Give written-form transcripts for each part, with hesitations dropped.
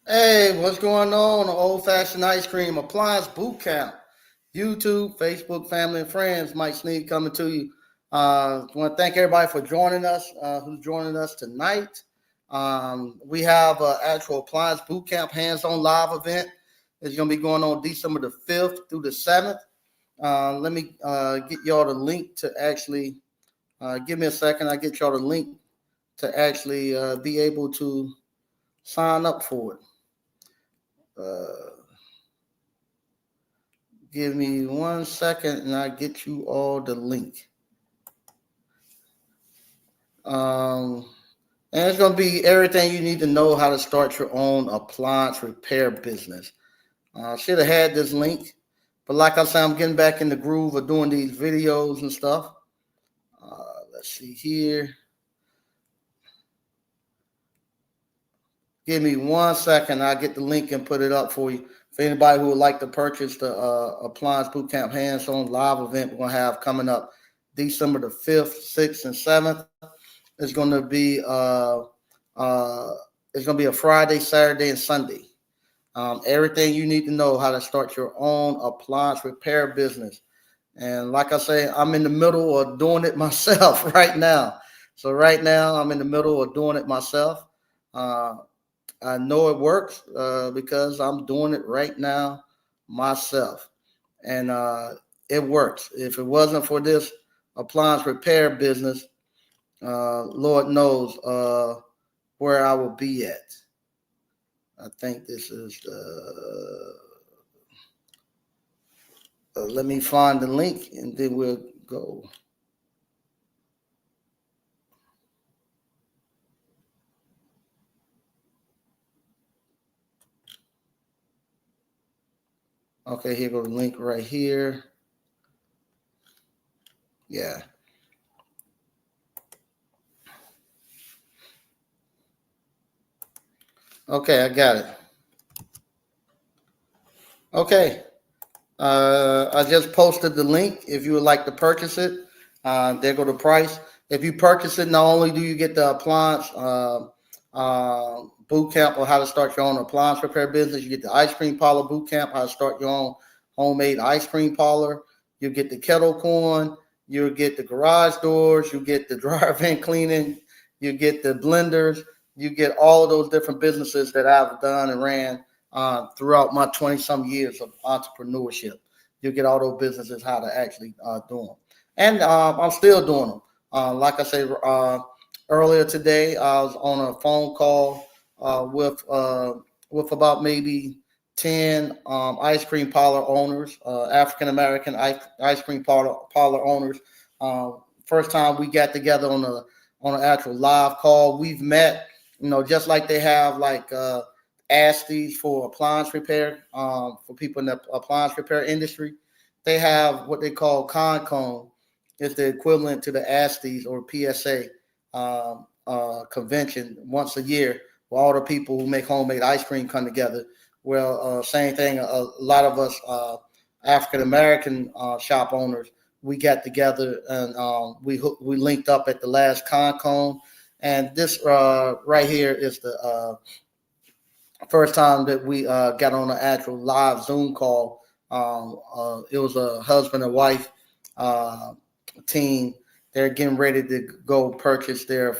Hey, what's going on? Old fashioned ice cream appliance boot camp. YouTube, Facebook, family, and friends. Mike Sneed coming to you. I want to thank everybody for joining us, who's joining us tonight. We have an actual appliance boot camp hands on live event. It's going to be going on December the 5th through the 7th. Let me get y'all the link to actually, give me a second. I get y'all the link to actually be able to sign up for it. Uh, Give me 1 second and I get you all the link. Um, and it's going to be everything you need to know how to start your own appliance repair business. Should have had this link, but like I said, I'm getting back in the groove of doing these videos and stuff. Let's see here. Give me 1 second. I'll get the link and put it up for you. For anybody who would like to purchase the Appliance Bootcamp hands-on live event we're going to have coming up December the 5th, 6th, and 7th. It's going to be uh, it's going to be a Friday, Saturday, and Sunday. Everything you need to know how to start your own appliance repair business. And like I say, I'm in the middle of doing it myself right now. So right now, I'm in the middle of doing it myself. Uh, I know it works because I'm doing it right now myself, and it works. If it wasn't for this appliance repair business, Lord knows where I would be at. I think this is the. Let me find the link, and then we'll go. Okay, here go the link right here. Yeah. Okay, I got it. Okay. I just posted the link if you would like to purchase it. There go the price. If you purchase it, not only do you get the appliance boot camp on how to start your own appliance repair business, you get the ice cream parlor boot camp, how to start your own homemade ice cream parlor. You get the kettle corn. You get the garage doors. You get the dryer vent cleaning. You get the blenders. You get all of those different businesses that I've done and ran throughout my 20 some years of entrepreneurship. You get all those businesses how to actually do them. And I'm still doing them. Like I said earlier today, I was on a phone call with about maybe 10 ice cream parlor owners, African American ice cream parlor owners. First time we got together on an actual live call. We've met, just like they have like ASTEs for appliance repair, for people in the appliance repair industry. They have what they call Concon. It's the equivalent to the ASTEs or PSA convention once a year, where all the people who make homemade ice cream come together. Well, same thing. A lot of us African American shop owners, we got together and we linked up at the last Concon. And this right here is the first time that we got on an actual live Zoom call. It was a husband and wife uh, team. They're getting ready to go purchase their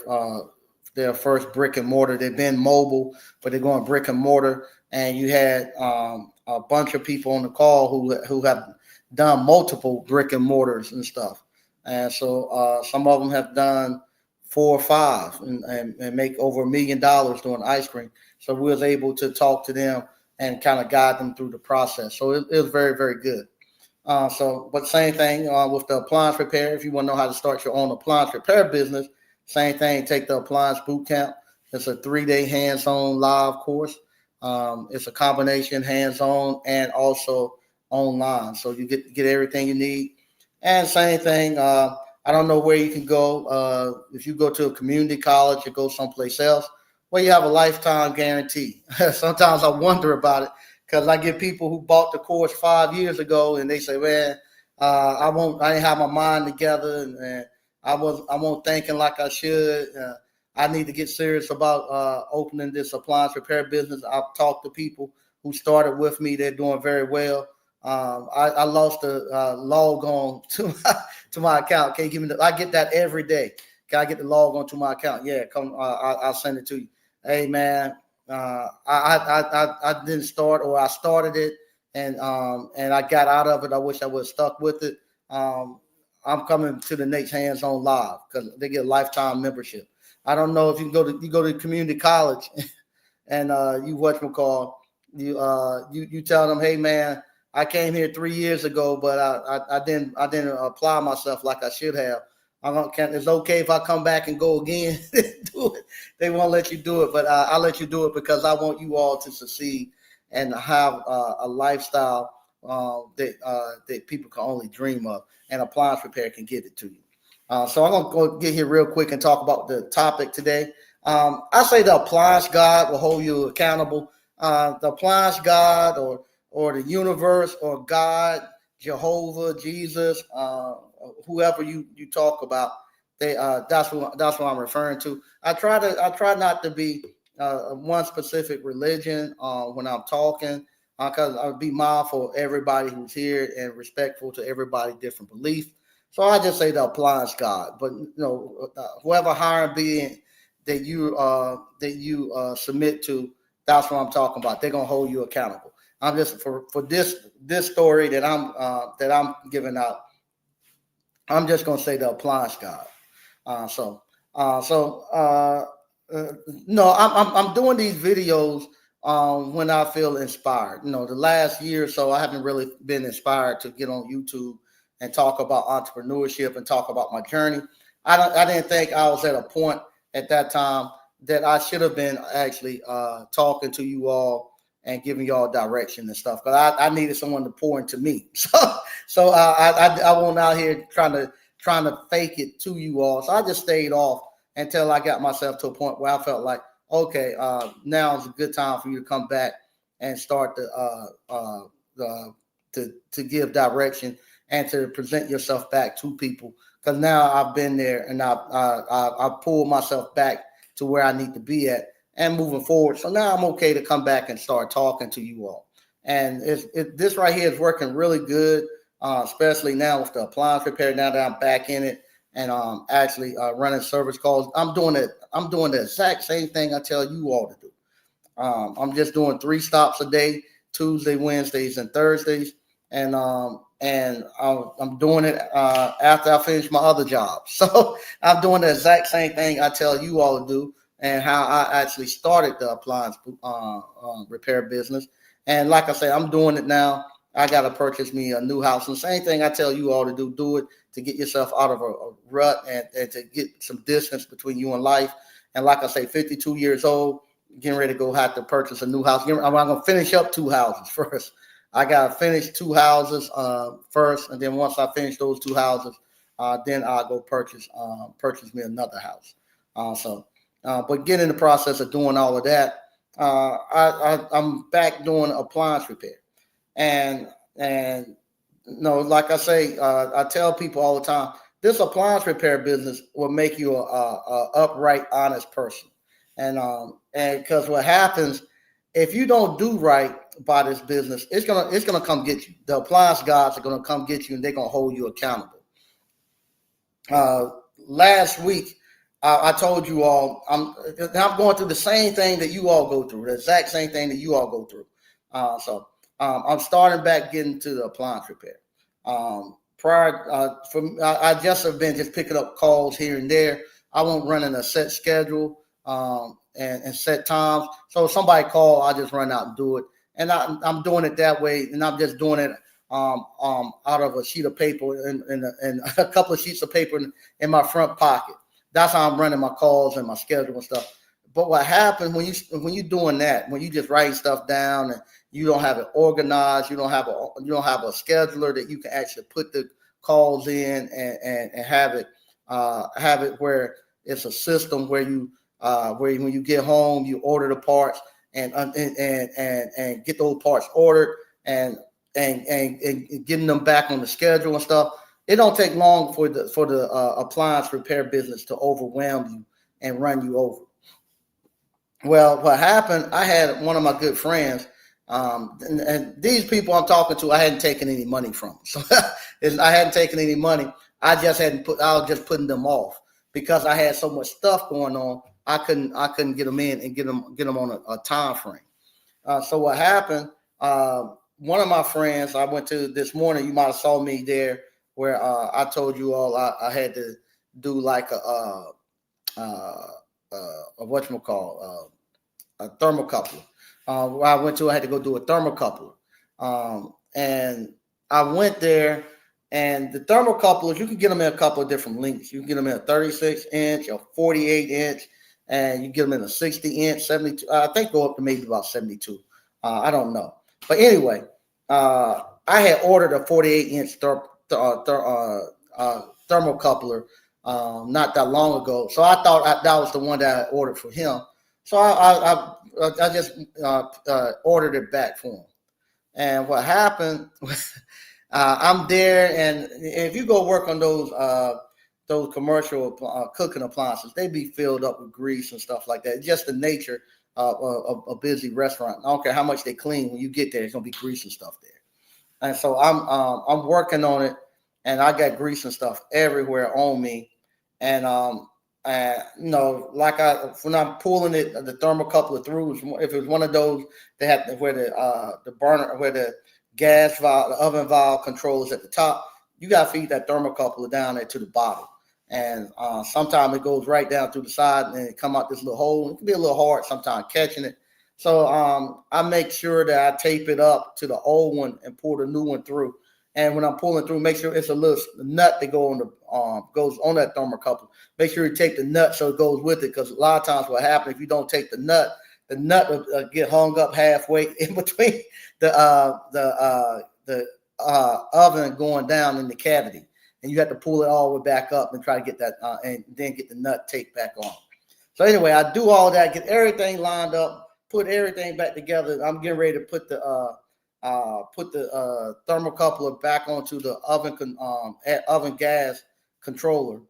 first brick and mortar. They've been mobile, but they're going brick and mortar. And you had a bunch of people on the call who have done multiple brick and mortars and stuff. And so some of them have done four or five and make over $1 million doing ice cream. So we was able to talk to them and kind of guide them through the process. So it was very, very good. But same thing with the appliance repair. If you want to know how to start your own appliance repair business, same thing. Take the appliance boot camp. It's a 3-day hands-on live course. It's a combination hands-on and also online. So you get everything you need. And same thing. I don't know where you can go. If you go to a community college or go someplace else, well, you have a lifetime guarantee. Sometimes I wonder about it because I get people who bought the course 5 years ago and they say, "Man, I didn't have my mind together and I wasn't thinking like I should." I need to get serious about opening this appliance repair business. I've talked to people who started with me. They're doing very well. I lost a log on to my account. Can you give me I get that every day. Can I get the log on to my account? Yeah, come. I'll send it to you. Hey man, I didn't start, or I started it and I got out of it. I wish I would have stuck with it. I'm coming to the Nate's Hands On Live because they get lifetime membership. I don't know if you go to community college and you whatchamacall, you tell them, hey man, I came here 3 years ago, but I didn't apply myself like I should have. It's okay if I come back and go again. Do it. They won't let you do it, but I'll let you do it because I want you all to succeed and have a lifestyle that people can only dream of, and appliance repair can give it to you. So I'm going to go get here real quick and talk about the topic today. I say the appliance God will hold you accountable. The appliance God or the universe or God, Jehovah, Jesus, whoever you talk about, that's what I'm referring to. I try not to be one specific religion when I'm talking, because I'll be mindful of everybody who's here and respectful to everybody's different beliefs. So I just say the appliance God, but whoever higher being that you submit to, that's what I'm talking about. They're gonna hold you accountable. I'm just for this story that I'm giving out. I'm just gonna say the appliance God. No, I'm doing these videos when I feel inspired. The last year or so, I haven't really been inspired to get on YouTube and talk about entrepreneurship and talk about my journey. I didn't think I was at a point at that time that I should have been actually talking to you all and giving y'all direction and stuff. But I needed someone to pour into me. So I went out here trying to fake it to you all. So I just stayed off until I got myself to a point where I felt like, okay, now is a good time for you to come back and start to give direction and to present yourself back to people. Because now I've been there and I've pulled myself back to where I need to be at and moving forward. So now I'm okay to come back and start talking to you all. And this right here is working really good, especially now with the appliance repair. Now that I'm back in it and actually running service calls, I'm doing the exact same thing I tell you all to do. I'm just doing 3 stops a day, Tuesday, Wednesdays, and Thursdays, and I'm doing it after I finish my other job. So I'm doing the exact same thing I tell you all to do, and how I actually started the appliance repair business. And like I say, I'm doing it now. I got to purchase me a new house. And the same thing I tell you all to do it to get yourself out of a rut and to get some distance between you and life. And like I say, 52 years old, getting ready to go have to purchase a new house. I'm going to finish up 2 houses first. I got to finish 2 houses first. And then once I finish those 2 houses, then I'll go purchase me another house. But get in the process of doing all of that. I'm back doing appliance repair. And like I say, I tell people all the time, this appliance repair business will make you a upright, honest person. And because what happens if you don't do right by this business, it's gonna come get you. The appliance gods are gonna come get you, and they're gonna hold you accountable. Last week, I told you all I'm going through the same thing that you all go through, the exact same thing that you all go through. I'm starting back getting to the appliance repair. I just have been just picking up calls here and there. I won't run in a set schedule and set times. So if somebody call, I just run out and do it. And I'm doing it that way, and I'm just doing it out of a sheet of paper and a couple of sheets of paper in my front pocket. That's how I'm running my calls and my schedule and stuff. But what happens when you're doing that, when you just writing stuff down and you don't have it organized, you don't have a scheduler that you can actually put the calls in and have it where it's a system where you when you get home you order the parts and get those parts ordered and getting them back on the schedule and stuff. It don't take long for the appliance repair business to overwhelm you and run you over. Well, what happened, I had one of my good friends, and these people I'm talking to, I hadn't taken any money from. So I hadn't taken any money. I was just putting them off because I had so much stuff going on. I couldn't get them in and get them on a time frame. So what happened? One of my friends I went to this morning. You might have saw me there where I told you all I had to do like a whatchamacall, a thermocouple. Where I went to, I had to go do a thermocouple. And I went there, and the thermocouples, you can get them in a couple of different lengths. You can get them in a 36 inch, a 48 inch, and you get them in a 60 inch, 72. I think go up to maybe about 72. I don't know. But anyway, I had ordered a 48 inch thermocoupler not that long ago. So I thought that was the one that I ordered for him. So I just ordered it back for him. And what happened, I'm there, and if you go work on those commercial cooking appliances, they be filled up with grease and stuff like that. It's just the nature of a busy restaurant. I don't care how much they clean. When you get there, it's gonna be grease and stuff there. And so I'm working on it, and I got grease and stuff everywhere on me. And like when I'm pulling it, the thermocouple through, if it was one of those, they had where the burner, where the gas valve, the oven valve controls at the top, you got to feed that thermocouple down there to the bottom. And sometimes it goes right down through the side and it come out this little hole. It can be a little hard sometimes catching it. So I make sure that I tape it up to the old one and pull the new one through. And when I'm pulling through, make sure it's a little nut that goes on that thermocouple. Make sure you take the nut so it goes with it, because a lot of times what happens if you don't take the nut will get hung up halfway in between the oven going down in the cavity, and you have to pull it all the way back up and try to get that and then get the nut taped back on. So anyway, I do all that, get everything lined up, put everything back together. I'm getting ready to put the thermocoupler back onto the oven gas controller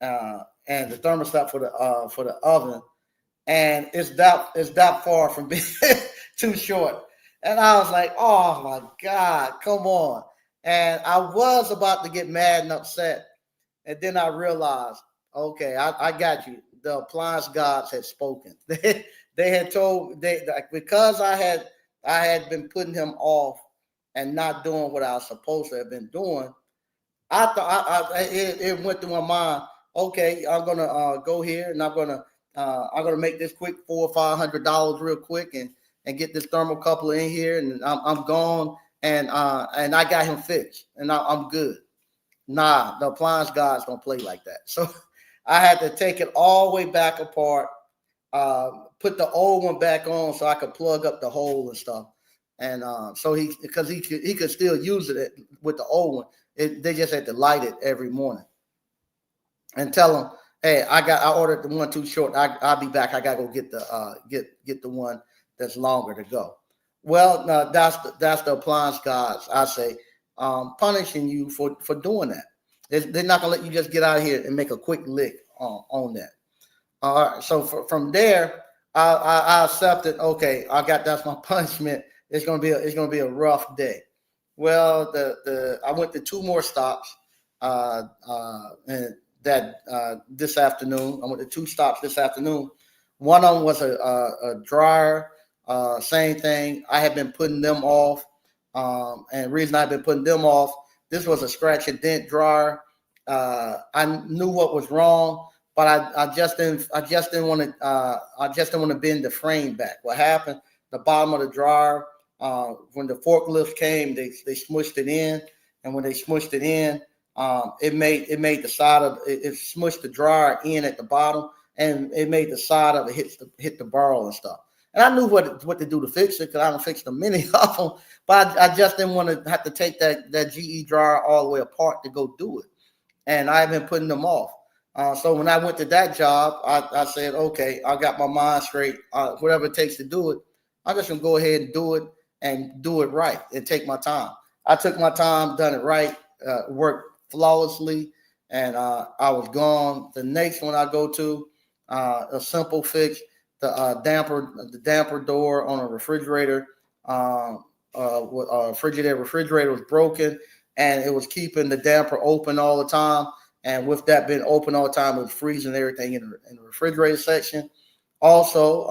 and the thermostat for the oven, and it's that far from being too short. And I was like, oh my God, come on. And I was about to get mad and upset, and then I realized, okay, I got you. The Appliance Gods had spoken. They had told because I had been putting him off and not doing what I was supposed to have been doing. I thought it went through my mind. Okay, I'm gonna go here and I'm gonna make this quick $400-500 real quick and get this thermocouple in here, and I'm gone, and I got him fixed, and I'm good. Nah, the Appliance Gods don't play like that. So I had to take it all the way back apart, put the old one back on so I could plug up the hole and stuff. And so because he could still use it with the old one. They just had to light it every morning and tell them, hey, I ordered the one too short. I'll be back. I gotta go get the one that's longer to go. Well, that's the Appliance Gods. I say punishing you for doing that. They're not gonna let you just get out of here and make a quick lick on that. All right. So from there, I accepted. Okay, that's my punishment. It's gonna be a rough day. Well, I went to two more stops, and this afternoon. I went to two stops this afternoon. One of them was a dryer. Same thing. I had been putting them off, and the reason I've been putting them off. This was a scratch and dent dryer. I knew what was wrong, but I just didn't want to bend the frame back. What happened? The bottom of the dryer. When the forklifts came, they smushed it in, and when they smushed it in, it made the side of it smushed the dryer in at the bottom, and it made the side of it hit the barrel and stuff. And I knew what to do to fix it, because I don't fix them many of them, but I just didn't want to have to take that GE dryer all the way apart to go do it, and I've been putting them off. So when I went to that job, I said, okay, I got my mind straight. Whatever it takes to do it, I'm just gonna go ahead and do it. And do it right and take my time. I took my time, done it right, worked flawlessly, and I was gone. The next one I go to, A simple fix. The damper door on a refrigerator. Refrigerator was broken, and it was keeping the damper open all the time. And with that being open all the time, it was freezing everything in the refrigerator section. Also,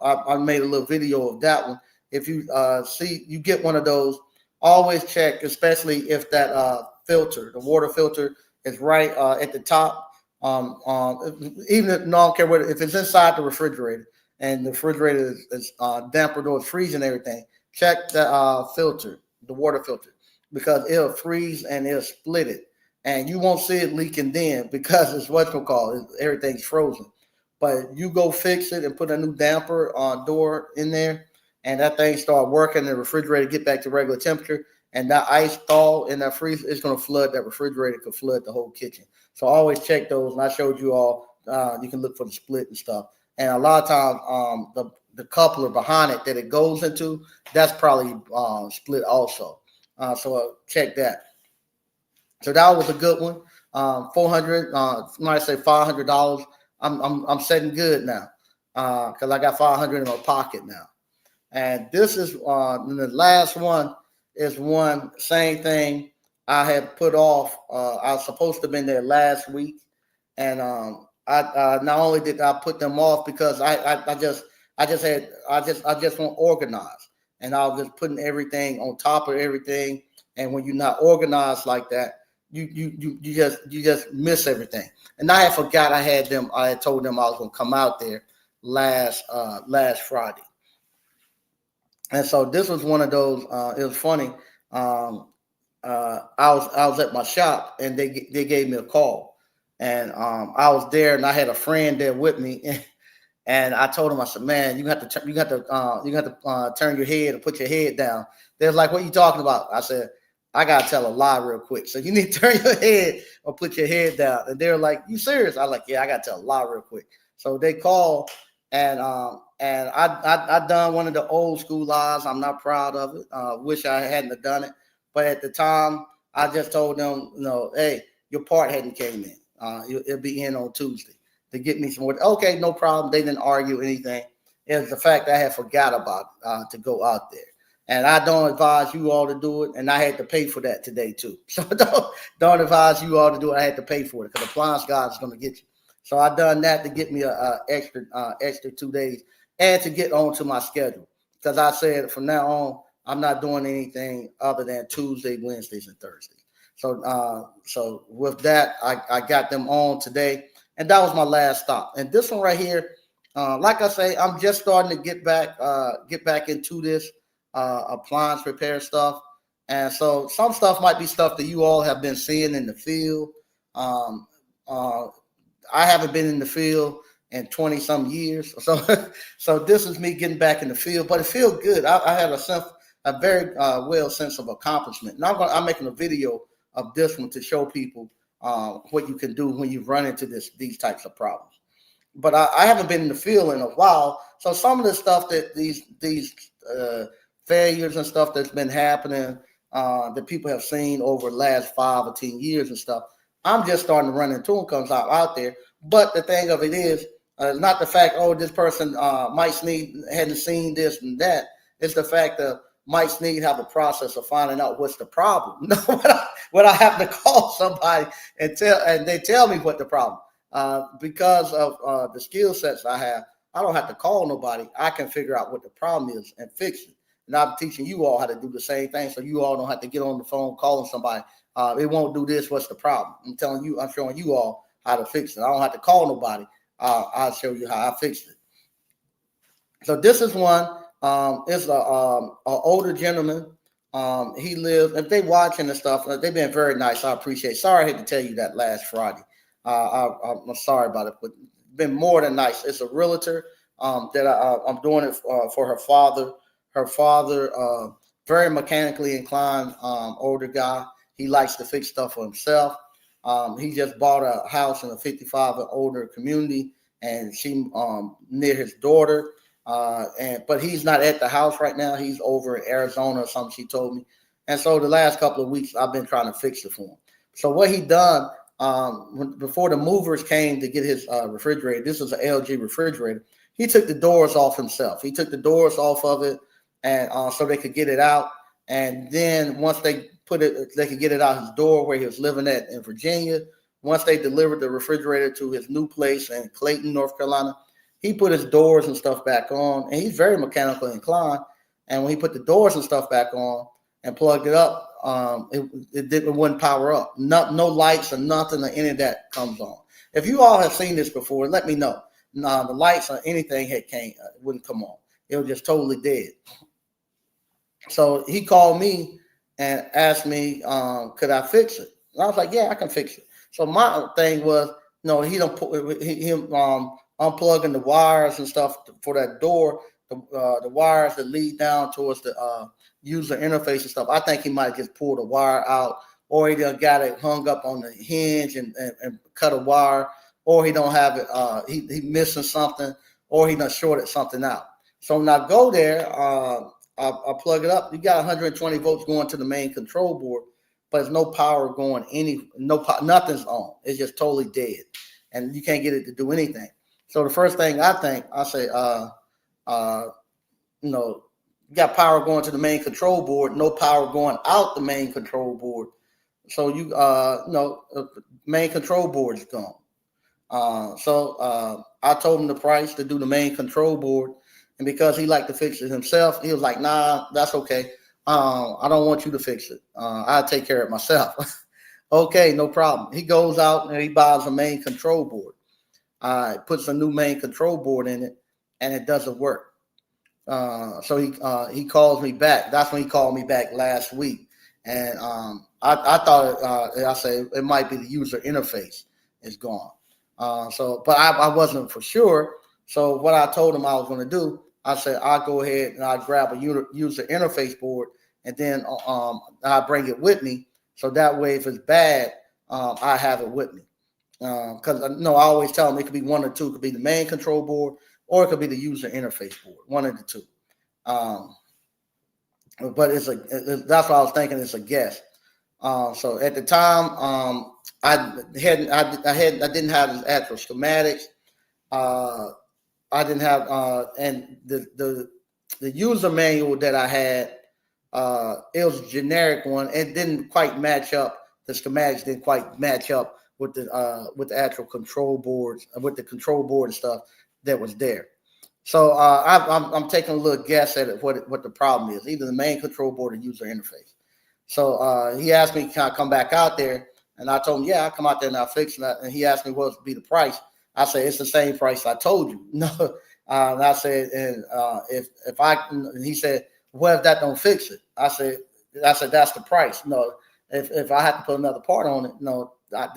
I made a little video of that one. If you see, you get one of those, always check, especially if that filter, the water filter, is right at the top. Even if, no, I don't care what, if it's inside the refrigerator and the refrigerator is dampened or freezing everything, check the filter, the water filter, because it'll freeze and it'll split it. And you won't see it leaking then because it's what's called, everything's frozen. But you go fix it and put a new damper door in there, and that thing start working. The refrigerator get back to regular temperature, and that ice thaw in that freezer is going to flood that refrigerator, could flood the whole kitchen. So always check those. And I showed you all. You can look for the split and stuff. And a lot of times, the coupler behind it that it goes into, that's probably split also. So check that. So that was a good one. 400. Might say $500. I'm setting good now because I got 500 in my pocket now. And this is the last one is one same thing I had put off. I was supposed to have been there last week, and I not only did I put them off because I just won't organize, and I was just putting everything on top of everything. And when you're not organized like that, you just miss everything. And I had forgot I had told them I was gonna come out there last Friday. And so this was one of those. It was funny. I was at my shop, and they gave me a call, and I was there, and I had a friend there with me, and I told him, I said, "Man, you got to turn your head and put your head down." They're like, "What are you talking about?" I said, "I gotta tell a lie real quick, so you need to turn your head or put your head down." And they're like, "You serious?" I was like, "Yeah, I gotta tell a lie real quick." So they called, and I done one of the old school lies. I'm not proud of it. Wish I hadn't have done it, but at the time, I just told them, hey, your part hadn't came in. It'll be in on Tuesday to get me some more. Okay, no problem. They didn't argue anything. It was the fact that I had forgot about to go out there. And I don't advise you all to do it. And I had to pay for that today too. So don't advise you all to do it. I had to pay for it because Appliance Gods is going to get you. So I done that to get me a extra 2 days and to get onto my schedule. Because I said from now on, I'm not doing anything other than Tuesday, Wednesdays, and Thursdays. So with that, I got them on today. And that was my last stop. And this one right here, like I say, I'm just starting to get back into this appliance repair stuff. And so some stuff might be stuff that you all have been seeing in the field. I haven't been in the field in 20 some years. So this is me getting back in the field, but it feels good. I had a very well sense of accomplishment. And I'm making a video of this one to show people what you can do when you run into these types of problems. But I haven't been in the field in a while. So some of the stuff that these failures and stuff that's been happening that people have seen over the last 5 or 10 years and stuff, I'm just starting to run into them comes out there. But the thing of it is, not the fact, this person Mike Sneed hadn't seen this and that. It's the fact that Mike Sneed have a process of finding out what's the problem. When I have to call somebody and they tell me what the problem. Because of the skill sets I have, I don't have to call nobody. I can figure out what the problem is and fix it. And I'm teaching you all how to do the same thing, so you all don't have to get on the phone calling somebody. It won't do this. What's the problem? I'm showing you all how to fix it. I don't have to call nobody. I'll show you how I fixed it. So this is one. It's a older gentleman. He lives. If they watching and stuff, they've been very nice. I appreciate. Sorry, I had to tell you that last Friday. I'm sorry about it, but it's been more than nice. It's a realtor that I'm doing it for her father. Her father, very mechanically inclined, older guy. He likes to fix stuff for himself. He just bought a house in a 55 and older community, and she near his daughter. But he's not at the house right now. He's over in Arizona or something, she told me. And so the last couple of weeks, I've been trying to fix it for him. So what he done, before the movers came to get his refrigerator, this was an LG refrigerator. He took the doors off himself. He took the doors off of it, and so they could get it out. And then once they they could get it out his door where he was living at in Virginia. Once they delivered the refrigerator to his new place in Clayton, North Carolina, he put his doors and stuff back on, and he's very mechanically inclined. And when he put the doors and stuff back on and plugged it up, it wouldn't power up. No lights or nothing or any of that comes on. If you all have seen this before, let me know. The lights or anything wouldn't come on. It was just totally dead. So he called me and asked me, could I fix it? And I was like, yeah, I can fix it. So my thing was, no, he don't put him unplugging the wires and stuff for that door, the wires that lead down towards the user interface and stuff. I think he might just pull the wire out, or he done got it hung up on the hinge and cut a wire, or he don't have it. He missing something, or he done shorted something out. So when I go there, I'll plug it up. You got 120 volts going to the main control board, but there's no power going nothing's on. It's just totally dead, and you can't get it to do anything. So the first thing I say, you got power going to the main control board, no power going out the main control board. So main control board is gone. So I told him the price to do the main control board, and because he liked to fix it himself, he was like, "Nah, that's okay. I don't want you to fix it. I'll take care of it myself." Okay, no problem. He goes out and he buys a main control board. Puts a new main control board in it, and it doesn't work. So he calls me back. That's when he called me back last week, and I thought I said it might be the user interface is gone. But I wasn't for sure. So what I told him I was going to do, I said I'll go ahead and I'll grab a user interface board, and then I'll bring it with me. So that way, if it's bad, I have it with me. Because I always tell them it could be one or two. It could be the main control board, or it could be the user interface board. One of the two. But that's what I was thinking. It's a guess. So at the time, I didn't have the actual schematics. I didn't have and the user manual that I had. It was a generic one. It didn't quite match up. The schematics didn't quite match up with the actual control boards, with the control board and stuff that was there. So I'm taking a little guess at what the problem is, either the main control board or user interface. So he asked me, can I come back out there? And I told him, yeah, I'll come out there and I'll fix it. And he asked me what would be the price. I said, it's the same price I told you. No, and I said, and he said, what if that don't fix it? I said that's the price. No, if I had to put another part on it, no, I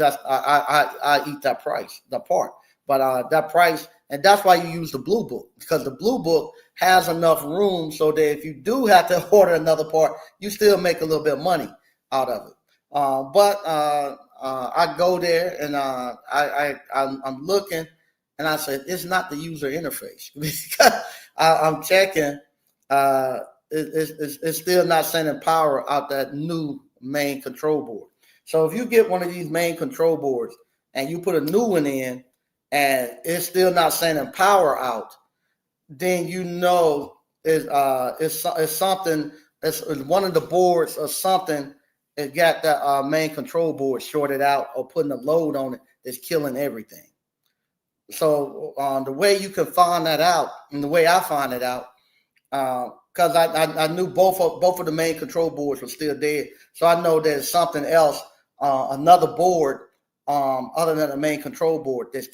eat that price, the part. But that price, and that's why you use the blue book, because the blue book has enough room so that if you do have to order another part, you still make a little bit of money out of it. But I go there and I'm looking, and I said it's not the user interface because I'm checking. It's still not sending power out that new main control board. So if you get one of these main control boards and you put a new one in and it's still not sending power out, then you know it's something. It's one of the boards or something. It got that main control board shorted out or putting a load on it that's killing everything. So the way you can find that out, and the way I find it out, because I knew both of the main control boards were still dead. So I know there's something else, another board other than the main control board that's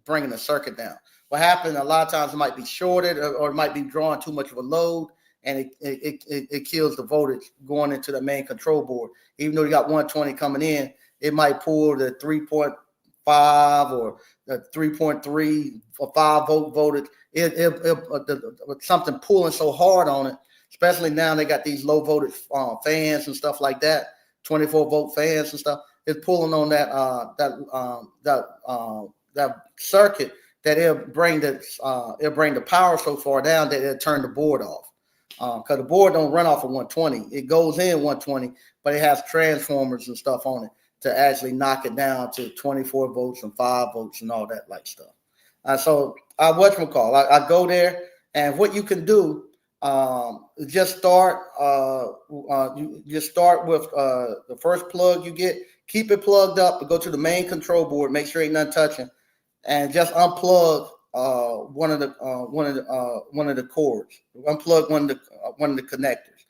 bringing the circuit down. What happened, a lot of times it might be shorted or it might be drawing too much of a load, and it kills the voltage going into the main control board. Even though you got 120 coming in, it might pull the 3.5 or the 3.3 or 5 volt voltage. Something pulling so hard on it, especially now they got these low voltage fans and stuff like that, 24 volt fans and stuff. It's pulling on that circuit that it'll bring the power so far down that it'll turn the board off. Because the board don't run off of 120. It goes in 120, but it has transformers and stuff on it to actually knock it down to 24 volts and 5 volts and all that like stuff. So whatchamacall, I go there, and what you can do, just start. You just start with the first plug you get. Keep it plugged up, and go to the main control board. Make sure ain't nothing touching, and just unplug one of the cords. Unplug one of the connectors.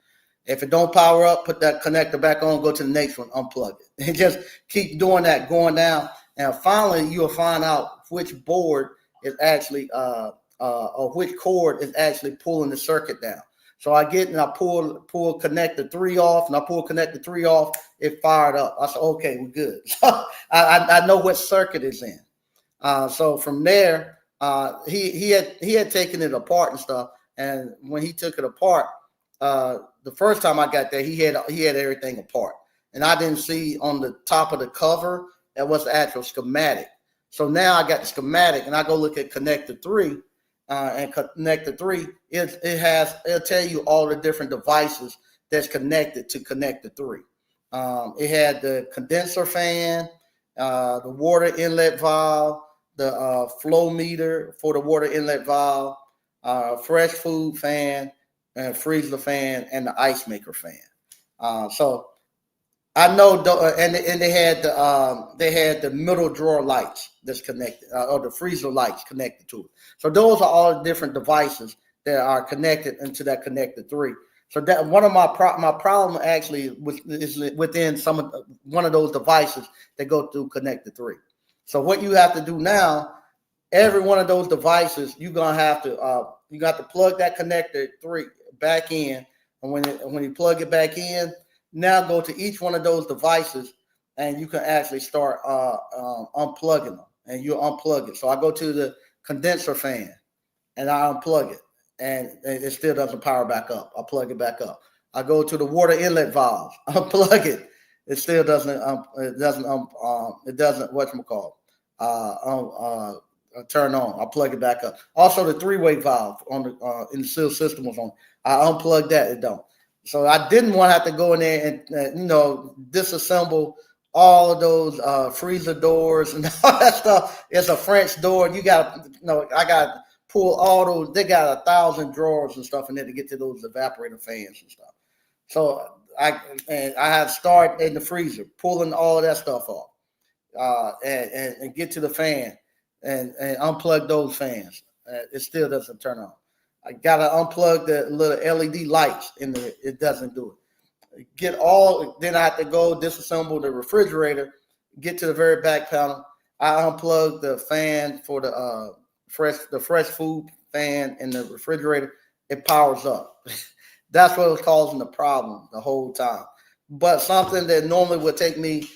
If it don't power up, put that connector back on. Go to the next one. Unplug it, and just keep doing that, going down, and finally you'll find out which board is actually or which cord is actually pulling the circuit down. So I get and I pull connector 3 off, and I pull connector 3 off. It fired up. I said, okay, we're good. So I know what circuit is in. So from there, he had taken it apart and stuff. And when he took it apart, the first time I got there, he had everything apart, and I didn't see on the top of the cover that was the actual schematic. So now I got the schematic, and I go look at connector 3, and connector 3, it'll tell you all the different devices that's connected to connector 3. It had the condenser fan, the water inlet valve, the flow meter for the water inlet valve, fresh food fan, and freezer fan, and the ice maker fan. So I know, and they had the middle drawer lights that's connected, or the freezer lights connected to it. So those are all the different devices that are connected into that connector 3. So that one of my problem actually is within one of those devices that go through connector 3. So what you have to do now, every one of those devices, you're gonna have to you got to plug that connector 3 back in, and when you plug it back in, now go to each one of those devices, and you can actually start unplugging them, and you unplug it. So I go to the condenser fan, and I unplug it, and it still doesn't power back up. I plug it back up. I go to the water inlet valve, unplug it. It still doesn't. It doesn't whatchamacall. Turn on. I plug it back up. Also, the 3-way valve on the in the seal system was on. I unplugged that. It don't. So I didn't want to have to go in there and disassemble all of those freezer doors and all that stuff. It's a French door. You got I got to pull all those. They got 1,000 drawers and stuff in there to get to those evaporator fans and stuff. So I had to start in the freezer, pulling all of that stuff off, and get to the fan and unplug those fans. It still doesn't turn on. I gotta unplug the little LED lights in there. It doesn't do it. Then I have to go disassemble the refrigerator, get to the very back panel. I unplug the fan for the fresh food fan in the refrigerator. It powers up. That's what was causing the problem the whole time. But something that normally would take me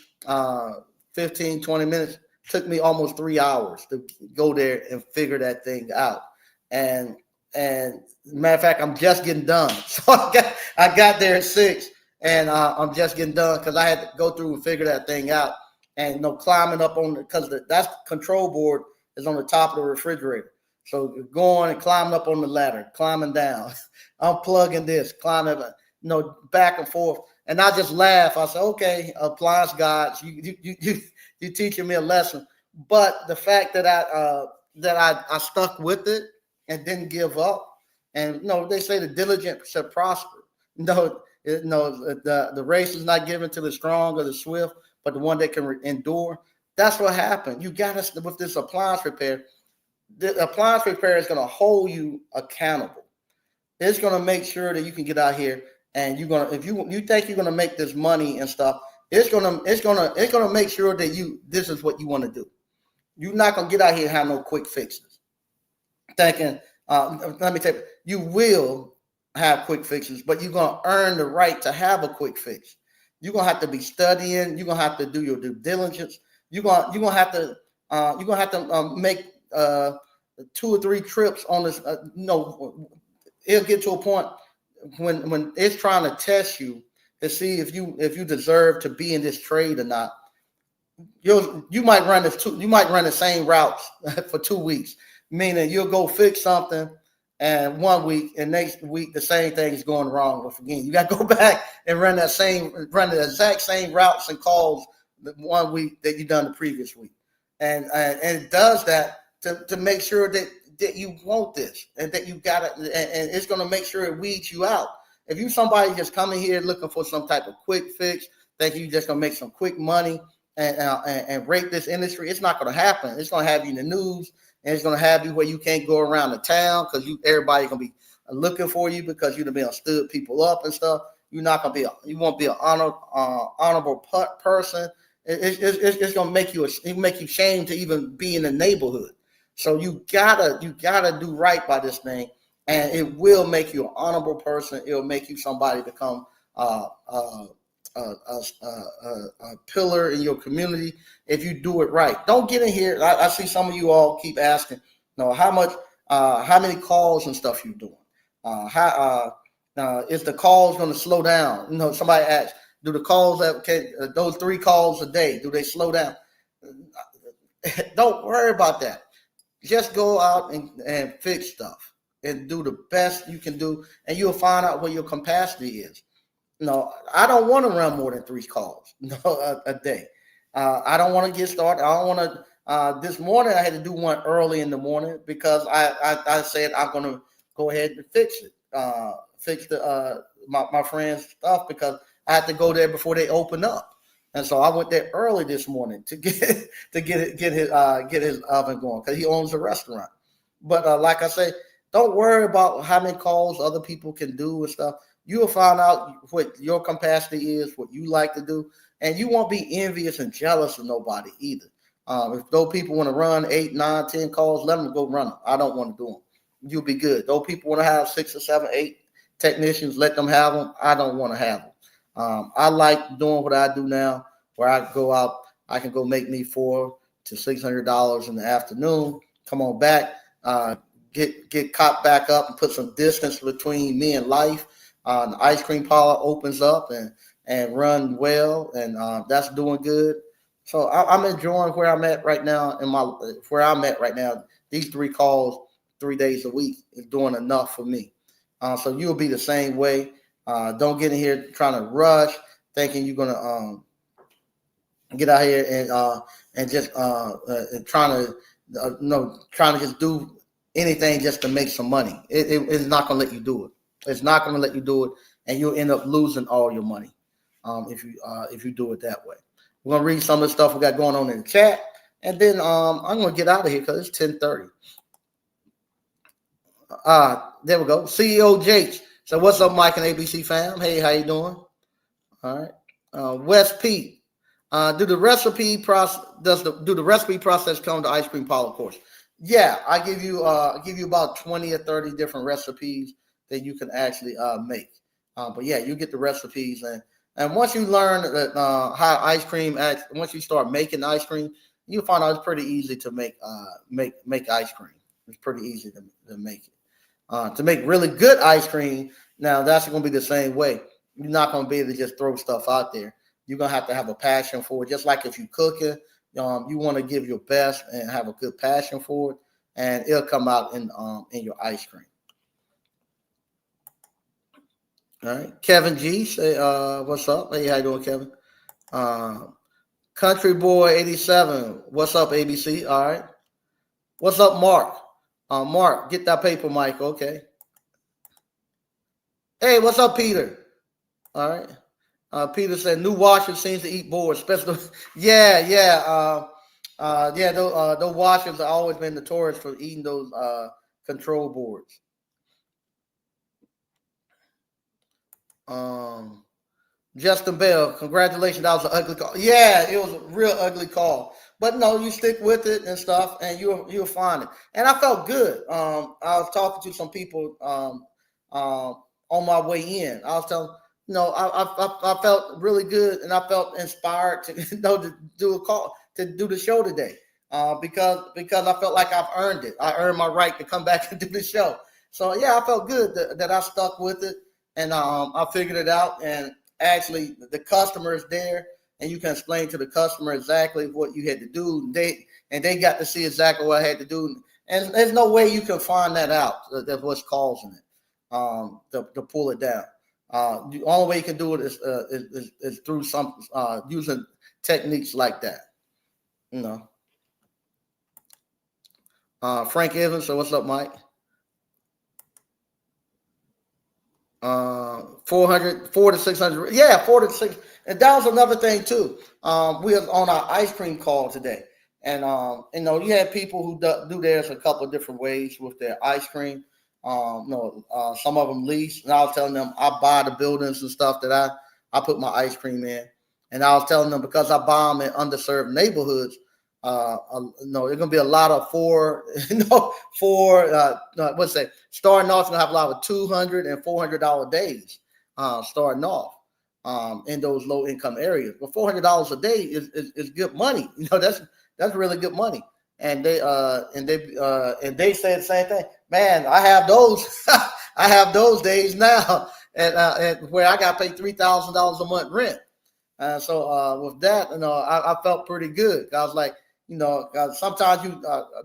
15, 20 minutes took me almost 3 hours to go there and figure that thing out. And matter of fact, I'm just getting done. So I got there at 6, and I'm just getting done because I had to go through and figure that thing out. And climbing up on because that's the control board is on the top of the refrigerator. So going and climbing up on the ladder, climbing down, unplugging this, climbing, back and forth. And I just laugh. I said, "Okay, Appliance Gods, you teaching me a lesson." But the fact that I stuck with it and didn't give up, and they say the diligent shall prosper. The race is not given to the strong or the swift, but the one that can endure. That's what happened. You got us with this appliance repair. The appliance repair is going to hold you accountable. It's going to make sure that you can get out here, and you're going to, if you think you're going to make this money and stuff, it's going to make sure that this is what you want to do. You're not going to get out here and have no quick fixes. Thinking, let me tell you, you will have quick fixes, but you're going to earn the right to have a quick fix. You're going to have to be studying. You're going to have to do your due diligence. You're going to have to make 2 or 3 trips on this. It'll get to a point when it's trying to test you to see if you deserve to be in this trade or not. You might run the same routes for 2 weeks, meaning you'll go fix something, and 1 week and next week the same thing is going wrong. Again, you got to go back and run the exact same routes and calls the 1 week that you done the previous week, and it does that to make sure that you want this and that you got it, and it's going to make sure it weeds you out. If you somebody just coming here looking for some type of quick fix, that you just going to make some quick money and rape this industry, it's not going to happen. It's going to have you in the news, and it's going to have you where you can't go around the town because everybody's going to be looking for you because you've been stood people up and stuff. You're not going to be you won't be an honorable person. It's going to make you ashamed to even be in the neighborhood. So you gotta do right by this thing, and it will make you an honorable person. It will make you somebody to become a pillar in your community if you do it right. Don't get in here. I see some of you all keep asking, how many calls and stuff you doing? Is the calls going to slow down? Somebody asked, do the calls those 3 calls a day, do they slow down? Don't worry about that. Just go out and fix stuff and do the best you can do, and you'll find out what your capacity is. I don't want to run more than 3 calls a day. I don't want to get started. I don't want to. This morning I had to do one early in the morning because I said I'm going to go ahead and fix it. Fix my friend's stuff because I had to go there before they open up. And so I went there early this morning to get his oven going because he owns a restaurant. But like I say, don't worry about how many calls other people can do and stuff. You'll find out what your capacity is, what you like to do, and you won't be envious and jealous of nobody either. If those people want to run 8, 9, 10 calls, let them go run them. I don't want to do them. You'll be good. Those people want to have 6 or 7, 8 technicians, let them have them. I don't want to have them. I like doing what I do now, where I go out, I can go make me $400 to $600 in the afternoon, come on back, get caught back up and put some distance between me and life. The ice cream parlor opens up and run well, and that's doing good. So I'm enjoying where I'm at right now. These 3 calls, 3 days a week is doing enough for me. So you'll be the same way. Don't get in here trying to rush, thinking you're gonna get out here and just trying to just do anything just to make some money. It's not gonna let you do it. It's not gonna let you do it, and you'll end up losing all your money if you do it that way. We're gonna read some of the stuff we got going on in the chat, and then I'm gonna get out of here because it's 10:30. There we go. CEO Jakes. So what's up, Mike and ABC fam? Hey, how you doing? All right. West Pete. Do the recipe process come to ice cream parlor course? Yeah, I give you about 20 or 30 different recipes that you can actually make. But yeah, you get the recipes, and once you learn that how ice cream once you start making ice cream, you find out it's pretty easy to make ice cream. It's pretty easy to make it. To make really good ice cream, now that's going to be the same way. You're not going to be able to just throw stuff out there. You're going to have a passion for it. Just like if you cook it, you want to give your best and have a good passion for it, and it'll come out in your ice cream. All right. Kevin G, say what's up? Hey, how you doing, Kevin? Country Boy 87, what's up, ABC? All right. What's up, Mark? Mark, get that paper, Mike. Okay. Hey, what's up, Peter? All right. Peter said new washer seems to eat boards, especially. Yeah. Those washers have always been notorious for eating those control boards. Justin Bell, congratulations. That was an ugly call. Yeah, it was a real ugly call. But no, you stick with it and stuff, and you'll find it. And I felt good. I was talking to some people on my way in. I was telling, I felt really good, and I felt inspired to do a call, to do the show today, because I felt like I've earned it. I earned my right to come back and do the show. So yeah, I felt good that I stuck with it, and I figured it out. And actually, the customer is there, and you can explain to the customer exactly what you had to do. They got to see exactly what I had to do, and there's no way you can find that out. That's what's causing it. To pull it down. The only way you can do it is through some using techniques like that. You know. Frank Evans. So what's up, Mike? 400, 4 to 600. Yeah, 4 to 6. And that was another thing too. We was on our ice cream call today, and you had people who do theirs a couple of different ways with their ice cream. Some of them lease, and I was telling them I buy the buildings and stuff that I put my ice cream in, and I was telling them because I buy them in underserved neighborhoods. There's gonna be a lot of what's that? Starting off, gonna have a lot of $200 and $400 days. Starting off in those low income areas, but $400 a day is good money. That's really good money. And they said the same thing. Man, I have those. I have those days now, and where I got paid $3,000 a month rent. So with that, I felt pretty good. I was like, sometimes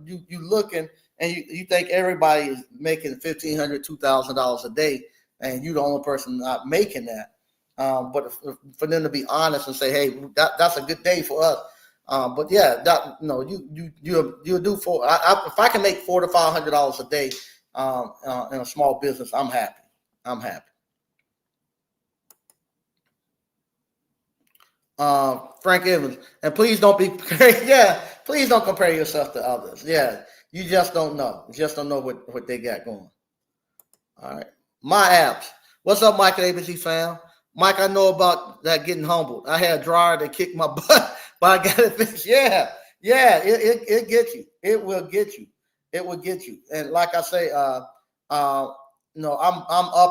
you looking and you think everybody is making $1,500, $2,000 a day, and you're the only person not making that. But for them to be honest and say, hey, that's a good day for us. But yeah, you do for. If I can make $400 to $500 a day in a small business, I'm happy. I'm happy. Frank Evans, and please don't be please don't compare yourself to others. Yeah, you just don't know. You just don't know what they got going. All right. My apps. What's up, Mike and ABC fam? Mike, I know about that getting humbled. I had a dryer that kicked my butt, but I got it fixed. Yeah, it gets you. It will get you. It will get you. And like I say, I'm up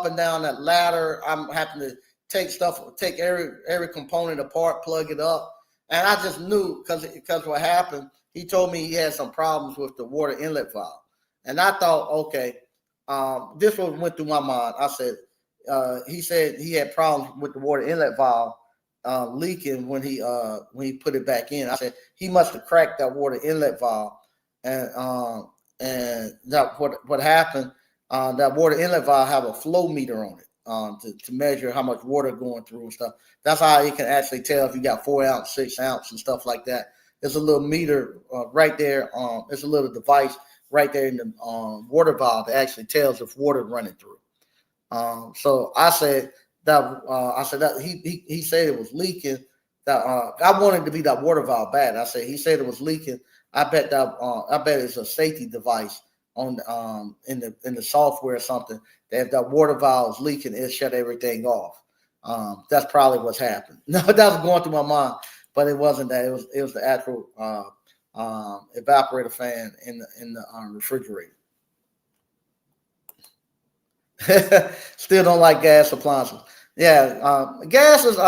and down that ladder. I'm having to take every component apart, plug it up. And I just knew because what happened, he told me he had some problems with the water inlet valve. And I thought, okay, this one went through my mind. I said, he said he had problems with the water inlet valve leaking when he put it back in. I said he must have cracked that water inlet valve, and that what happened. That water inlet valve have a flow meter on it to measure how much water going through and stuff. That's how you can actually tell if you got 4 ounce, 6 ounce, and stuff like that. There's a little meter right there. There's a little device right there in the water valve that actually tells if water running through. So I said that he said it was leaking. That I wanted to be that water valve bad. I said he said it was leaking. I bet it's a safety device on in the software or something. That if that water valve is leaking, it shut everything off. That's probably what's happened. No, that was going through my mind, but it wasn't that. It was the actual evaporator fan in the refrigerator. Still don't like gas appliances. Yeah, gas is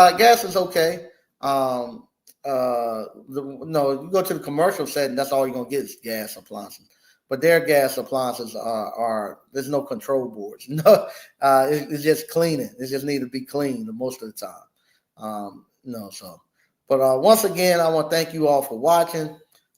okay. No, you go to the commercial setting, that's all you're gonna get is gas appliances. But their gas appliances are there's no control boards. No, it's just cleaning. It just need to be cleaned most of the time. But once again, I want to thank you all for watching.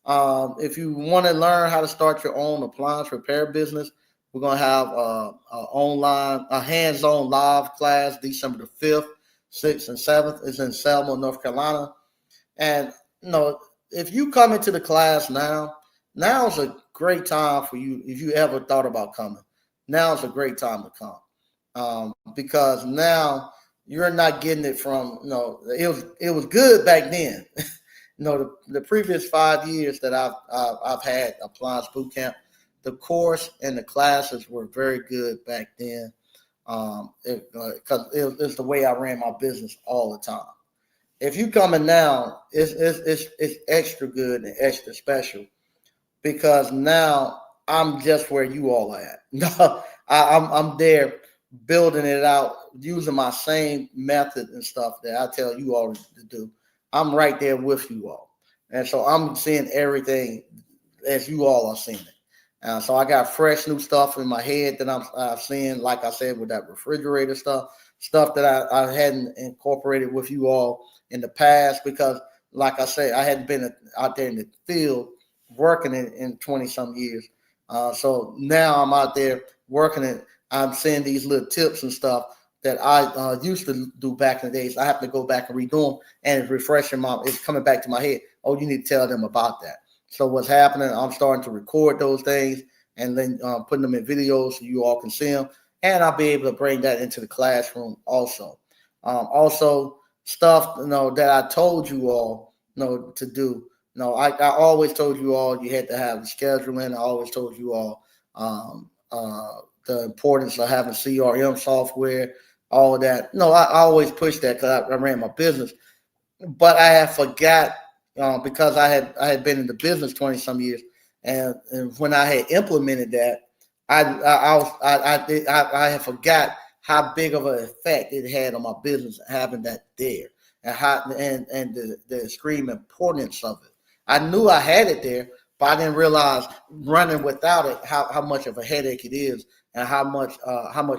If you want to learn how to start your own appliance repair business, we're going to have a hands-on live class December the 5th, 6th, and 7th. It's in Selma, North Carolina. And, if you come into the class now is a great time for you. If you ever thought about coming, now is a great time to come. Because now you're not getting it from, it was good back then. The previous 5 years that I've had Appliance Boot Camp, the course and the classes were very good back then, because it's the way I ran my business all the time. If you coming now, it's extra good and extra special because now I'm just where you all are at. I'm there building it out using my same method and stuff that I tell you all to do. I'm right there with you all, and so I'm seeing everything as you all are seeing it. So I got fresh new stuff in my head that I'm seeing, like I said, with that refrigerator stuff that I hadn't incorporated with you all in the past because, like I said, I hadn't been out there in the field working in 20-some years. So now I'm out there working it. I'm seeing these little tips and stuff that I used to do back in the days. I have to go back and redo them, and it's refreshing it's coming back to my head. Oh, you need to tell them about that. So what's happening? I'm starting to record those things and then putting them in videos so you all can see them, and I'll be able to bring that into the classroom also. Also, stuff that I told you all to do. I always told you all you had to have the scheduling. I always told you all the importance of having CRM software, all of that. I always push that because I ran my business, but I had forgot because I had been in the business 20 some years, and when I had implemented that, I had forgot how big of an effect it had on my business having that there, and the extreme importance of it. I knew I had it there, but I didn't realize running without it how much of a headache it is and how much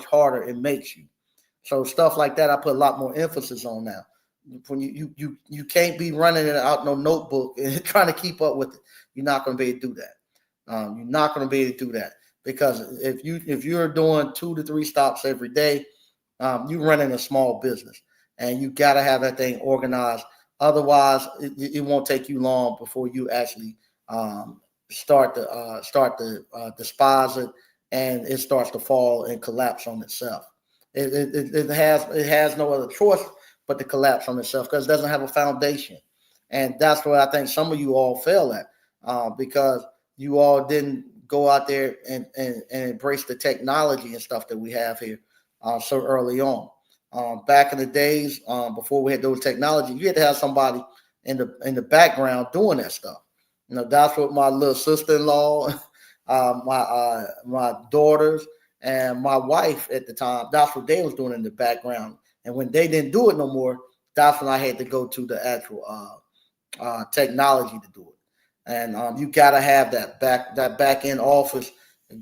harder it makes you. So stuff like that, I put a lot more emphasis on now. When you can't be running it out no notebook and trying to keep up with it, you're not going to be able to do that. You're not going to be able to do that because if you're doing 2 to 3 stops every day, you're running a small business, and you got to have that thing organized. Otherwise, it won't take you long before you actually start to despise it, and it starts to fall and collapse on itself. It has no other choice but to collapse on itself because it doesn't have a foundation, and that's where I think some of you all fail at because you all didn't go out there and embrace the technology and stuff that we have here so early on. Back in the days before we had those technology, you had to have somebody in the background doing that stuff. That's what my little sister-in-law, my daughters, and my wife at the time. That's what they was doing in the background. And when they didn't do it no more, that's when I had to go to the actual technology to do it. And you gotta have that back end office.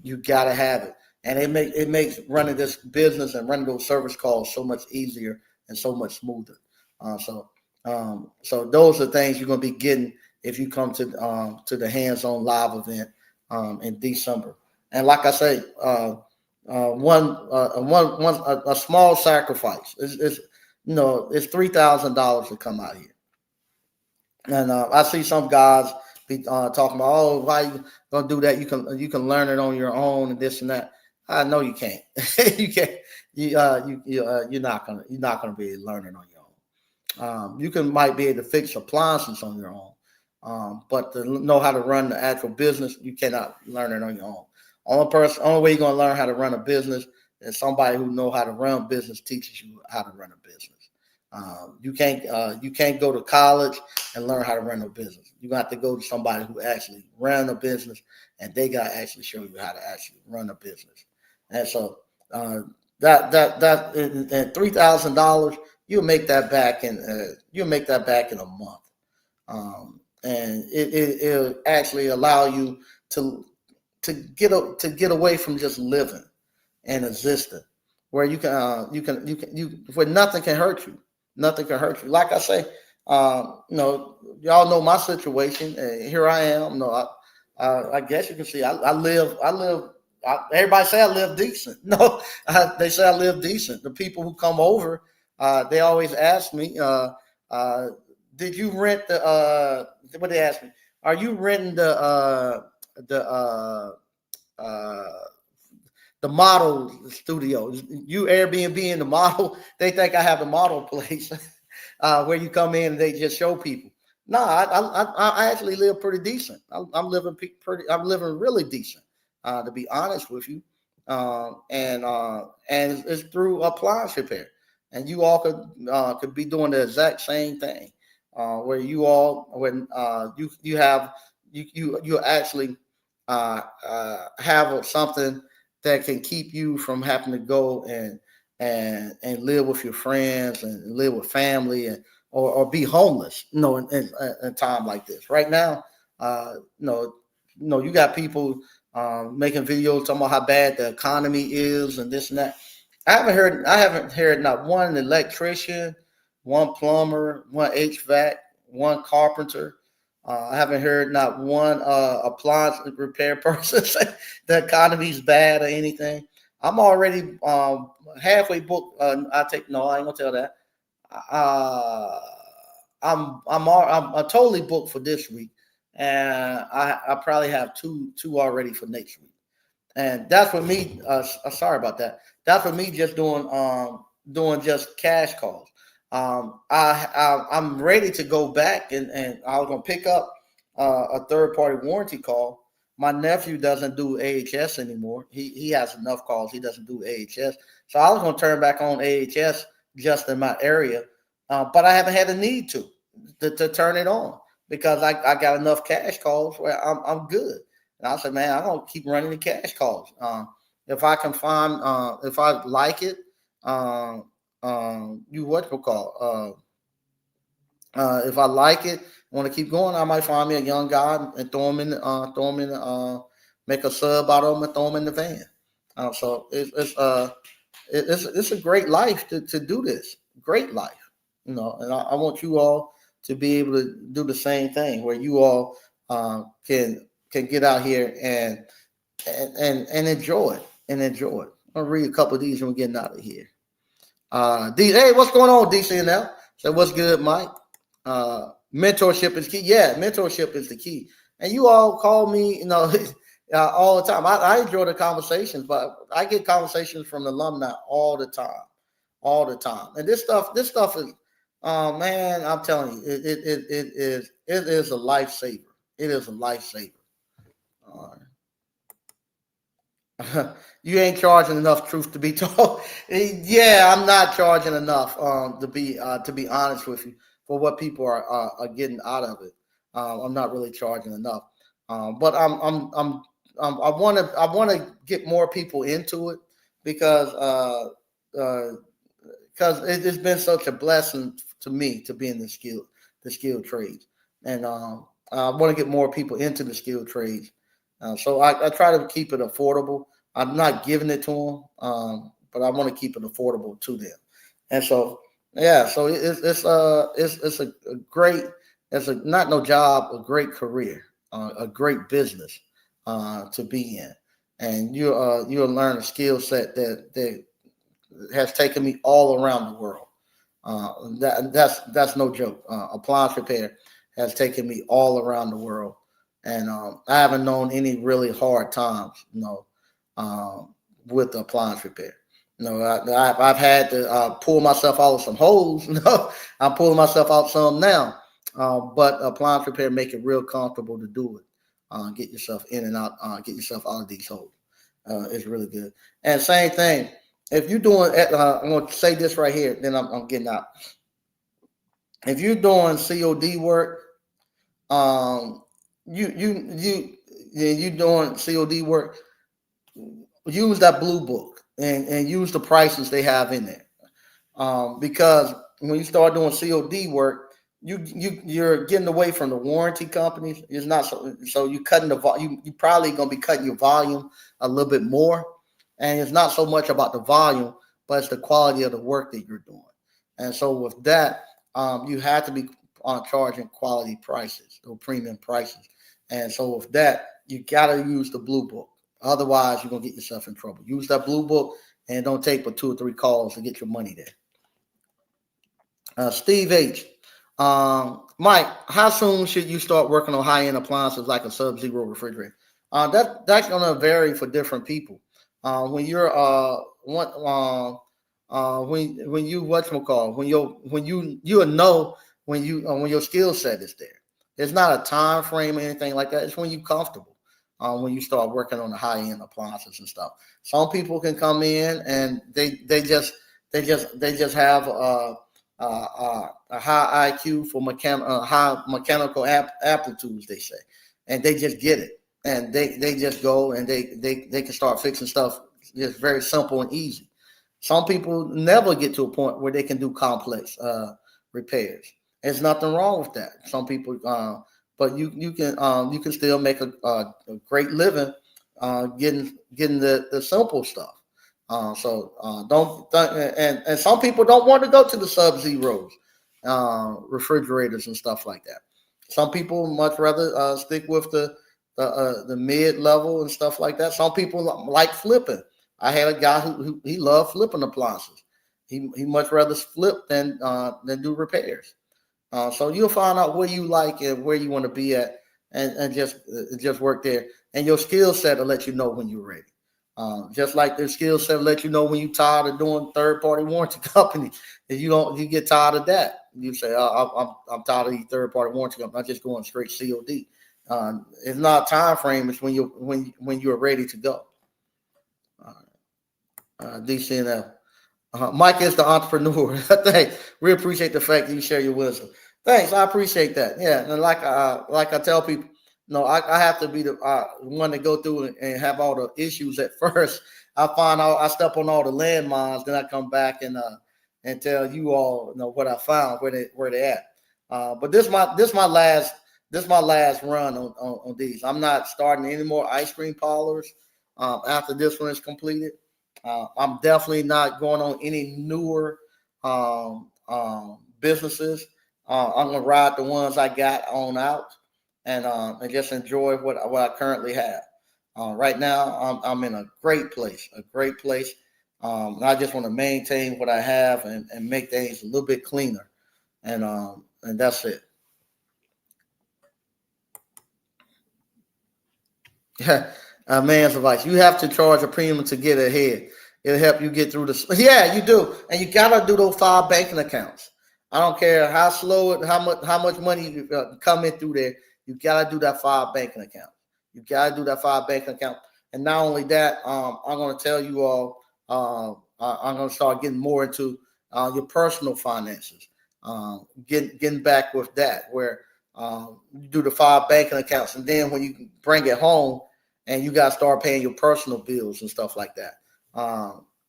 You gotta have it, and it makes running this business and running those service calls so much easier and so much smoother. So those are things you're gonna be getting if you come to the hands-on live event in December. And like I say, a small sacrifice is it's $3,000 to come out here. And I see some guys be talking about, oh, why you gonna do that? You can learn it on your own and this and that. I know you can't. You can't. You're not gonna be learning on your own. You might be able to fix appliances on your own, but to know how to run the actual business, you cannot learn it on your own. Only way you're gonna learn how to run a business is somebody who know how to run business teaches you how to run a business. You can't go to college and learn how to run a business. You have to go to somebody who actually ran a business, and they got to actually show you how to actually run a business. And so that and $3,000, you'll make that back in a month, and it'll actually allow you to get away from just living and existing, where where nothing can hurt you. Nothing can hurt you. Like I say, y'all know my situation. And here I am. I guess you can see I live. Everybody say I live decent. No, they say I live decent. The people who come over, they always ask me, "Did you rent the?" What they ask me? Are you renting the the model studio? You Airbnb in the model? They think I have the model place where you come in and they just show people. No, I actually live pretty decent. I'm living pretty. I'm living really decent, to be honest with you. And it's through appliance repair, and you all could be doing the exact same thing, where you all when you have you actually have something that can keep you from having to go and live with your friends and live with family or be homeless, in time like this. Right now, you got people making videos talking about how bad the economy is and this and that. I haven't heard not one electrician, one plumber, one HVAC, one carpenter. I haven't heard not one appliance repair person say the economy's bad or anything. I'm already halfway booked. No, I ain't gonna tell that. Uh, I'm totally booked for this week, and I probably have two already for next week. And that's for me. Sorry about that. That's for me just doing just cash calls. I'm ready to go back, and I was gonna pick up a third party warranty call. My nephew doesn't do AHS anymore. He has enough calls. He doesn't do AHS. So I was gonna turn back on AHS just in my area, but I haven't had a need to turn it on because I got enough cash calls where I'm good. And I said, man, I'm gonna keep running the cash calls. If I can find, if I like it, you what you call, if I like it, want to keep going, I might find me a young guy and make a sub out of him and throw him in the van. So it's a great life to do this. Great life, And I want you all to be able to do the same thing, where you all can get out here and enjoy it I'll read a couple of these and we're getting out of here. Hey, what's going on, DCNL? So what's good, Mike? Mentorship is key. Yeah, mentorship is the key. And you all call me, all the time. I enjoy the conversations, but I get conversations from alumni all the time. And this stuff is, man, I'm telling you, it is a lifesaver. It is a lifesaver. You ain't charging enough, truth to be told. Yeah, I'm not charging enough to be honest with you, for what people are getting out of it. I'm not really charging enough, but I want to get more people into it because it's been such a blessing to me to be in the skilled trades, and I want to get more people into the skilled trades. So I try to keep it affordable. I'm not giving it to them, but I want to keep it affordable to them. And so, yeah, so it's a great, not no job, a great career, a great business to be in, and you'll learn a skill set that has taken me all around the world. That's no joke. Appliance repair has taken me all around the world, and I haven't known any really hard times, with the appliance repair. I've had to pull myself out of some holes. I'm pulling myself out some now, but appliance repair make it real comfortable to do it. Get yourself in and out. Get yourself out of these holes. It's really good. And same thing. If you're doing, I'm going to say this right here, then I'm getting out. If you're doing COD work, you doing COD work, use that blue book and use the prices they have in there. Because when you start doing COD work, you're getting away from the warranty companies. It's not so you're cutting the volume. You probably gonna be cutting your volume a little bit more, and it's not so much about the volume, but it's the quality of the work that you're doing. And so with that, you have to be charging quality prices or premium prices. And so with that, you gotta use the blue book. Otherwise, you're gonna get yourself in trouble. Use that blue book and don't take but 2 or 3 calls to get your money there. Steve H. Mike, how soon should you start working on high-end appliances like a Sub-Zero refrigerator? That's gonna vary for different people. When you're when you whatchamacallit, when you know when your skill set is there. It's not a time frame or anything like that. It's when you're comfortable. When you start working on the high end appliances and stuff, some people can come in and they just have a high IQ for high mechanical aptitudes, they say, and they just get it, and they just go and they can start fixing stuff just very simple and easy. Some people never get to a point where they can do complex repairs. There's nothing wrong with that. Some people, but you can still make a great living getting the simple stuff. Don't and some people don't want to go to the Sub-Zeros, refrigerators and stuff like that. Some people much rather stick with the mid level and stuff like that. Some people like flipping. I had a guy who he loved flipping appliances. He much rather flip than do repairs. So you'll find out where you like and where you want to be at, and just work there. And your skill set will let you know when you're ready. Just like their skill set will let you know when you're tired of doing third party warranty company. If you get tired of that, you say, I'm tired of these third party warranty companies. I'm just going straight COD. It's not a time frame. It's when you're ready to go. DCNF. Mike is the entrepreneur. Thanks. We appreciate the fact that you share your wisdom. Thanks. I appreciate that. Yeah. And like I tell people, I have to be the one to go through and have all the issues at first. I step on all the landmines, then I come back and tell you all what I found, where they at. But this my last run on these. I'm not starting any more ice cream parlors after this one is completed. I'm definitely not going on any newer businesses. I'm gonna ride the ones I got on out, and just enjoy what I currently have. Right now, I'm in a great place. I just want to maintain what I have and make things a little bit cleaner, and that's it. Man's advice: you have to charge a premium to get ahead. It'll help you get through this. Yeah, you do, and you gotta do those 5 banking accounts. I don't care how slow it, how much money you come in through there. You gotta do that 5 banking account. You gotta do that 5 banking account, and not only that, I'm gonna tell you all. I'm gonna start getting more into your personal finances. Getting back with that, where you do the 5 banking accounts, and then when you bring it home, and you got to start paying your personal bills and stuff like that.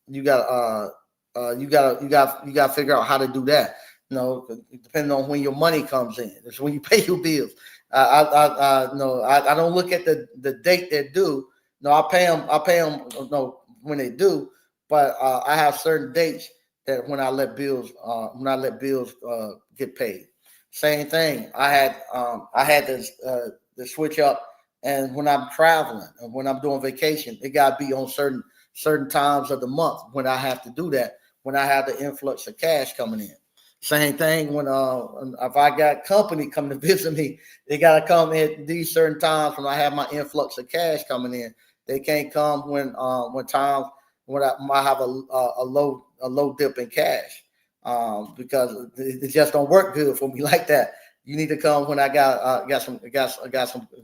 You got to figure out how to do that. Depending on when your money comes in, it's when you pay your bills. I don't look at the date they're due. No, I pay them. When they do, but I have certain dates that when I let bills get paid. Same thing. I had to switch up. And when I'm traveling and when I'm doing vacation, it got to be on certain times of the month when I have to do that, when I have the influx of cash coming in. Same thing when if I got company coming to visit me, they got to come at these certain times when I have my influx of cash coming in. They can't come when times when I have a low dip in cash because it just don't work good for me like that. You need to come when I got some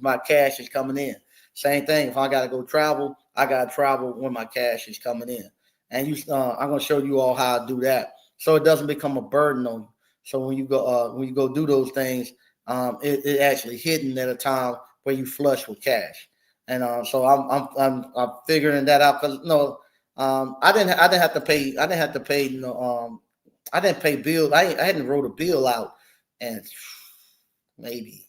my cash is coming in. Same thing. If I got to go travel, I got to travel when my cash is coming in. And I'm going to show you all how to do that, so it doesn't become a burden on you. So when you go do those things, it actually hidden at a time where you flush with cash. And so I'm figuring that out because I didn't have to pay. I didn't pay bills. I hadn't wrote a bill out and maybe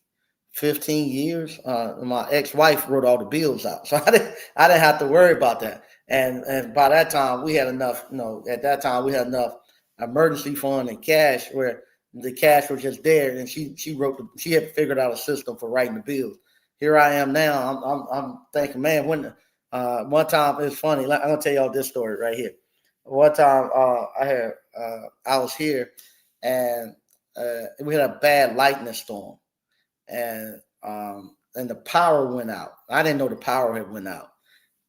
15 years. My ex-wife wrote all the bills out, so I didn't have to worry about that. And by that time, we had enough. At that time, we had enough emergency fund and cash where the cash was just there, and she had figured out a system for writing the bills. Here I am now. I'm thinking, man, when one time it's funny. I'm gonna tell y'all this story right here. One time, I was here, and we had a bad lightning storm, and the power went out. I didn't know the power had went out,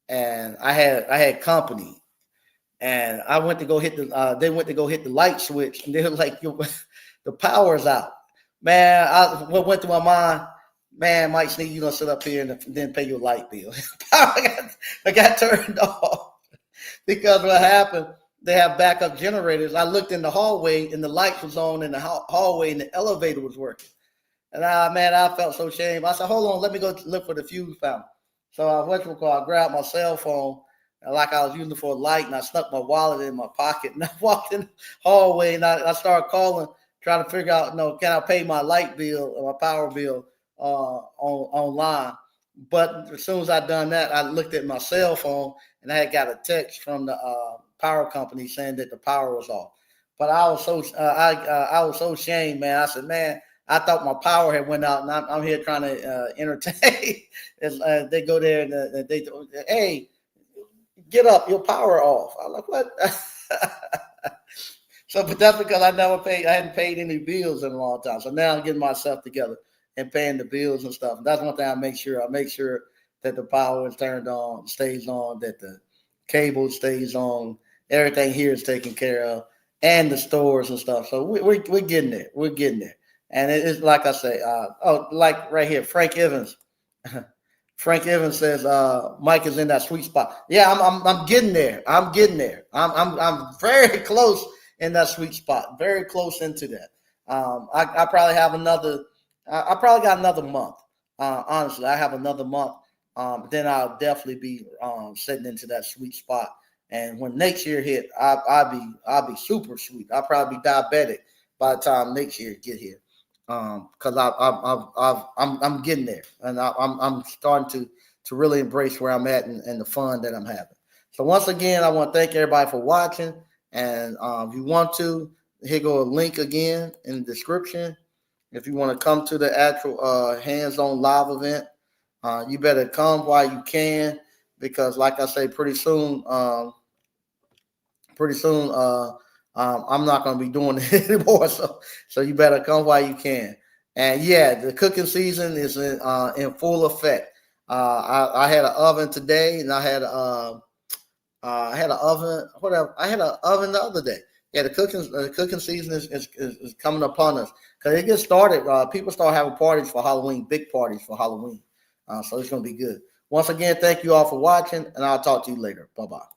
and I had company, and I went to go hit the. They went to go hit the light switch, and they were like, "The power's out." Man, what went through my mind? Man, Mike Sneak, you gonna sit up here and then pay your light bill? I got turned off because what happened? They have backup generators. I looked in the hallway, and the light was on in the hallway, and the elevator was working. And I felt so ashamed. I said, hold on, let me go look for the fuse fountain. So I grabbed my cell phone like I was using it for a light, and I stuck my wallet in my pocket, and I walked in the hallway, and I started calling, trying to figure out, can I pay my light bill or my power bill online? But as soon as I done that, I looked at my cell phone, and I had got a text from the power company saying that the power was off. But I was I was so ashamed, man. I said, man, I thought my power had went out, and I'm here trying to entertain. They go there and hey, get up, your power off. I'm like, what? So, but that's because I hadn't paid any bills in a long time. So now I'm getting myself together and paying the bills and stuff. And that's one thing I make sure. I make sure that the power is turned on, stays on, that the cable stays on, everything here is taken care of, and the stores and stuff. So we're getting there. We're getting there. And it's like I say, like right here, Frank Evans. Frank Evans says Mike is in that sweet spot. Yeah, I'm getting there. I'm getting there. I'm very close in that sweet spot. Very close into that. I probably have another. I probably got another month. Honestly, I have another month. Then I'll definitely be sitting into that sweet spot. And when next year hit, I'll be super sweet. I'll probably be diabetic by the time next year get here. Because I'm getting there, and I'm starting to really embrace where I'm at and the fun that I'm having. So once again, I want to thank everybody for watching. And if you want to, here go a link again in the description. If you want to come to the actual hands-on live event, you better come while you can, because like I say, pretty soon, I'm not going to be doing it anymore. So you better come while you can. And yeah, the cooking season is in full effect. I had an oven today, and I had an oven. Whatever. I had an oven the other day. Yeah, the cooking season is coming upon us, because it gets started. People start having parties for Halloween, big parties for Halloween. So it's going to be good. Once again, thank you all for watching, and I'll talk to you later. Bye-bye.